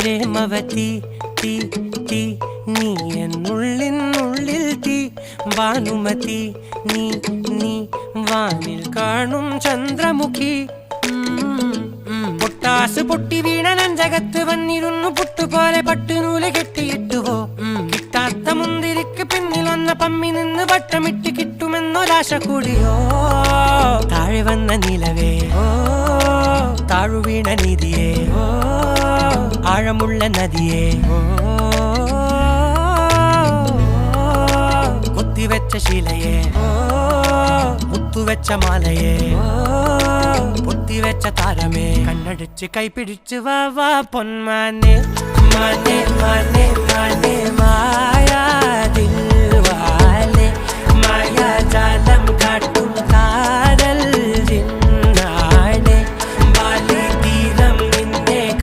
പ്രേമവതി തീ തീ നീ എന്നുള്ളിൽ തീ ഭാനുമതി നീ നീ വാനിൽ കാണും ചന്ദ്രമുഖി പൊട്ടാസ് പൊട്ടി വീണ നെഞ്ചകത്ത് വന്നിരുന്നു പുട്ടുപോലെ പട്ടുനൂല് കെട്ടിയിട്ടുവോ കിട്ടാത്ത മുന്തിരിക്ക് പിന്നിൽ വന്ന പമ്മി നിന്ന് വട്ടമിട്ട് കിട്ടുമെന്നൊരാശ കൂടിയോ താഴെ വന്ന നിലവേ താഴു വീണ നിധിയേ ആഴമുള്ള നദിയേ കൊത്തിവെച്ച ശിലയേ മുത്തുവെച്ച മാലയേ പൊത്തിവെച്ച താരമേ കണ്ണടിച്ച് കൈപിടിച്ച് വാ വാ പൊന്മാനെ മാനെ മാനെ മാനെ മായാ ദിൽവാലെ മായാ ജാലം കാട്ടി